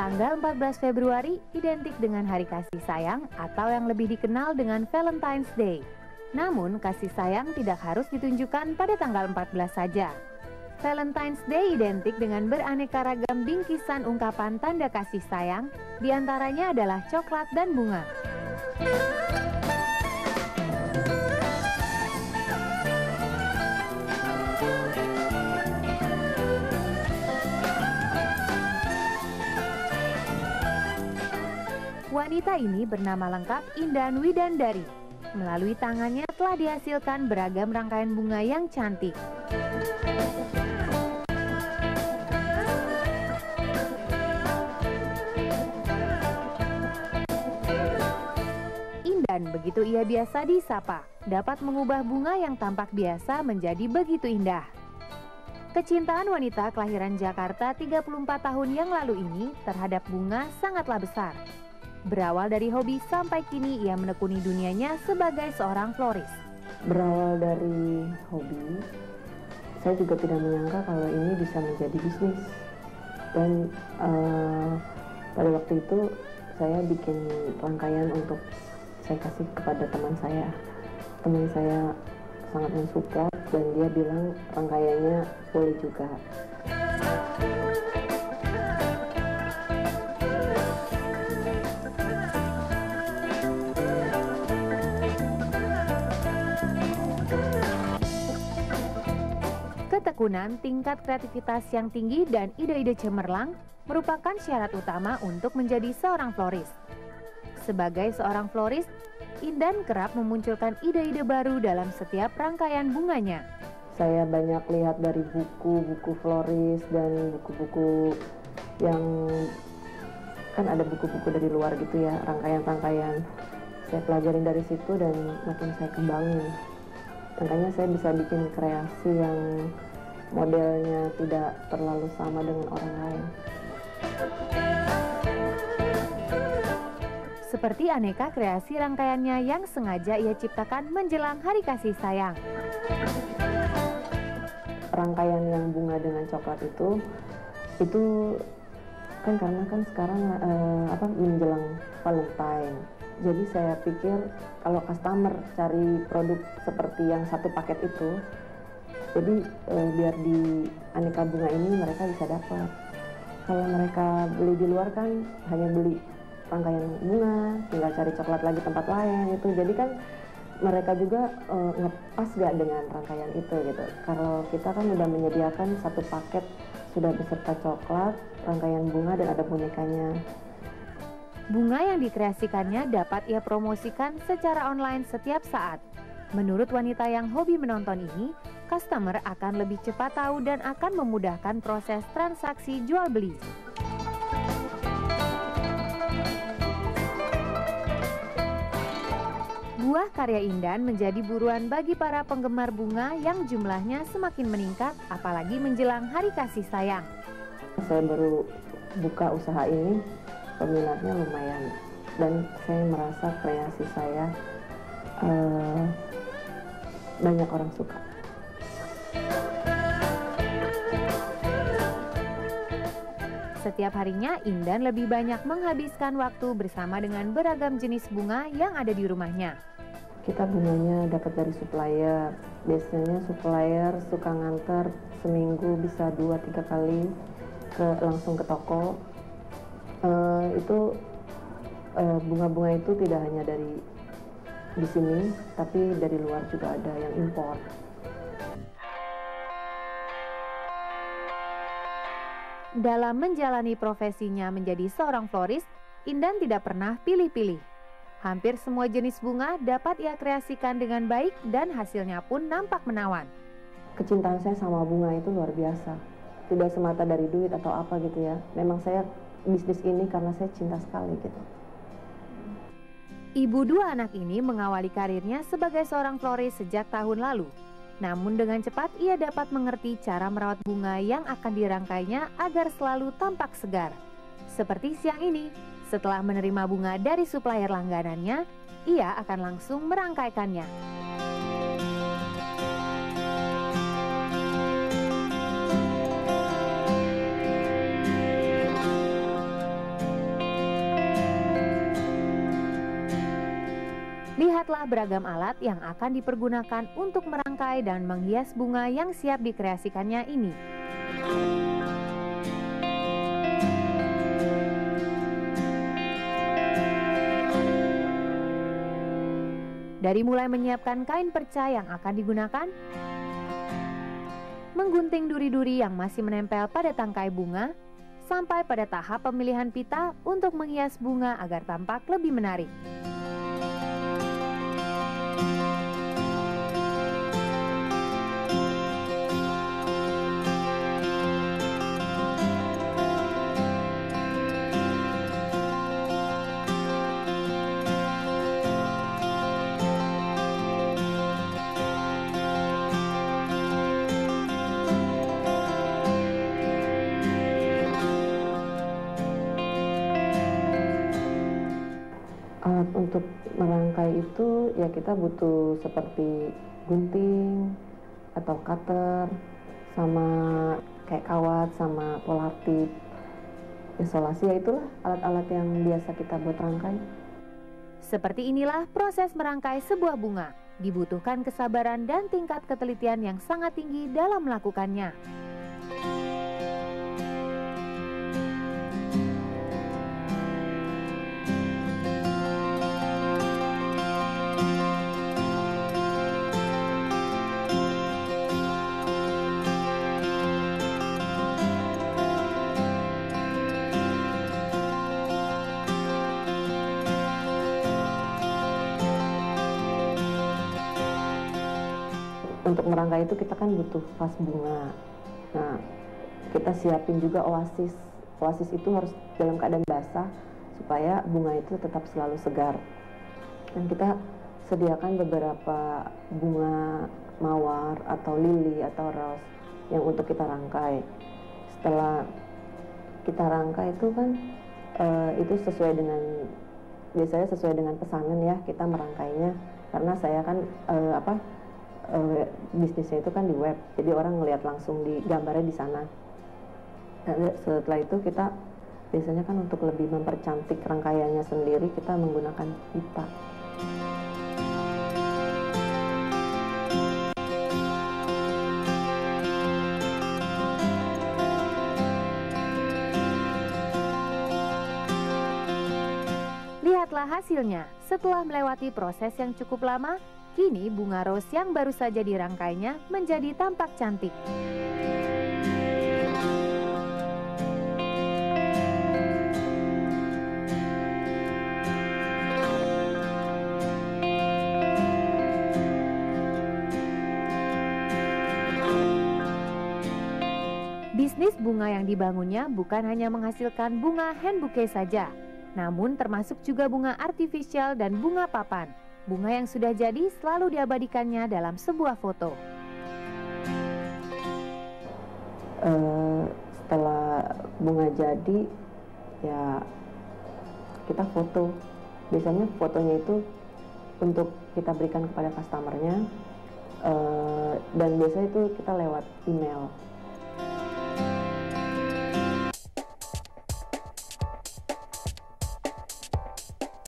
Tanggal 14 Februari identik dengan Hari Kasih Sayang atau yang lebih dikenal dengan Valentine's Day. Namun, kasih sayang tidak harus ditunjukkan pada tanggal 14 saja. Valentine's Day identik dengan beraneka ragam bingkisan ungkapan tanda kasih sayang, diantaranya adalah coklat dan bunga. Wanita ini bernama lengkap Indan Widandari. Melalui tangannya telah dihasilkan beragam rangkaian bunga yang cantik. Indan, begitu ia biasa disapa, dapat mengubah bunga yang tampak biasa menjadi begitu indah. Kecintaan wanita kelahiran Jakarta 34 tahun yang lalu ini terhadap bunga sangatlah besar. Berawal dari hobi sampai kini ia menekuni dunianya sebagai seorang floris. Berawal dari hobi, saya juga tidak menyangka kalau ini bisa menjadi bisnis. Dan pada waktu itu saya bikin rangkaian untuk saya kasih kepada teman saya. Teman saya sangat mensupport dan dia bilang rangkaiannya boleh juga. Ketekunan, tingkat kreativitas yang tinggi, dan ide-ide cemerlang merupakan syarat utama untuk menjadi seorang floris. Sebagai seorang floris, Indan kerap memunculkan ide-ide baru dalam setiap rangkaian bunganya. Saya banyak lihat dari buku-buku floris dan buku-buku yang kan ada buku-buku dari luar gitu ya, rangkaian-rangkaian. Saya pelajarin dari situ dan makin saya kembangin. Makanya saya bisa bikin kreasi yang modelnya tidak terlalu sama dengan orang lain. Seperti aneka kreasi rangkaiannya yang sengaja ia ciptakan menjelang Hari Kasih Sayang. Rangkaian yang bunga dengan coklat itu kan karena kan sekarang menjelang Valentine. Jadi saya pikir kalau customer cari produk seperti yang satu paket itu, jadi biar di aneka bunga ini mereka bisa dapat. Kalau mereka beli di luar kan hanya beli rangkaian bunga, tinggal cari coklat lagi tempat lain itu. Jadi kan mereka juga ngepas gak dengan rangkaian itu gitu. Kalau kita kan udah menyediakan satu paket sudah beserta coklat, rangkaian bunga dan ada bonekanya. Bunga yang dikreasikannya dapat ia promosikan secara online setiap saat. Menurut wanita yang hobi menonton ini, customer akan lebih cepat tahu dan akan memudahkan proses transaksi jual beli. Buah karya Indan menjadi buruan bagi para penggemar bunga yang jumlahnya semakin meningkat, apalagi menjelang Hari Kasih Sayang. Saya baru buka usaha ini, peminatnya lumayan, dan saya merasa kreasi saya banyak orang suka. Setiap harinya, Indan lebih banyak menghabiskan waktu bersama dengan beragam jenis bunga yang ada di rumahnya. Kita bunganya dapat dari supplier. Biasanya supplier suka nganter seminggu bisa 2-3 kali langsung ke toko. Bunga-bunga itu tidak hanya dari di sini, tapi dari luar juga ada yang impor. Dalam menjalani profesinya menjadi seorang floris, Indan tidak pernah pilih-pilih. Hampir semua jenis bunga dapat ia kreasikan dengan baik dan hasilnya pun nampak menawan. Kecintaan saya sama bunga itu luar biasa. Tidak semata dari duit atau apa gitu ya. Memang saya bisnis ini karena saya cinta sekali gitu. Ibu dua anak ini mengawali karirnya sebagai seorang floris sejak tahun lalu. Namun dengan cepat ia dapat mengerti cara merawat bunga yang akan dirangkainya agar selalu tampak segar. Seperti siang ini, setelah menerima bunga dari supplier langganannya, ia akan langsung merangkaikannya. Lihatlah beragam alat yang akan dipergunakan untuk merangkai dan menghias bunga yang siap dikreasikannya ini. Dari mulai menyiapkan kain perca yang akan digunakan, menggunting duri-duri yang masih menempel pada tangkai bunga, sampai pada tahap pemilihan pita untuk menghias bunga agar tampak lebih menarik. Alat untuk merangkai itu ya kita butuh seperti gunting atau cutter, sama kayak kawat, sama polar tip, isolasi, ya itulah alat-alat yang biasa kita buat rangkai. Seperti inilah proses merangkai sebuah bunga. Dibutuhkan kesabaran dan tingkat ketelitian yang sangat tinggi dalam melakukannya. Untuk merangkai itu kita kan butuh vas bunga. Nah, kita siapin juga oasis. Oasis itu harus dalam keadaan basah supaya bunga itu tetap selalu segar. Dan kita sediakan beberapa bunga mawar atau lili atau rose yang untuk kita rangkai. Setelah kita rangkai itu kan itu biasanya sesuai dengan pesanan ya, kita merangkainya. Karena saya kan bisnisnya itu kan di web, jadi orang ngelihat langsung di gambarnya di sana. Dan setelah itu kita biasanya kan untuk lebih mempercantik rangkaiannya sendiri, kita menggunakan pita. Lihatlah hasilnya. Setelah melewati proses yang cukup lama, kini bunga rose yang baru saja dirangkainya menjadi tampak cantik. Bisnis bunga yang dibangunnya bukan hanya menghasilkan bunga hand bouquet saja, namun termasuk juga bunga artifisial dan bunga papan. Bunga yang sudah jadi selalu diabadikannya dalam sebuah foto. Setelah bunga jadi, ya kita foto. Biasanya fotonya itu untuk kita berikan kepada customernya, dan biasanya itu kita lewat email.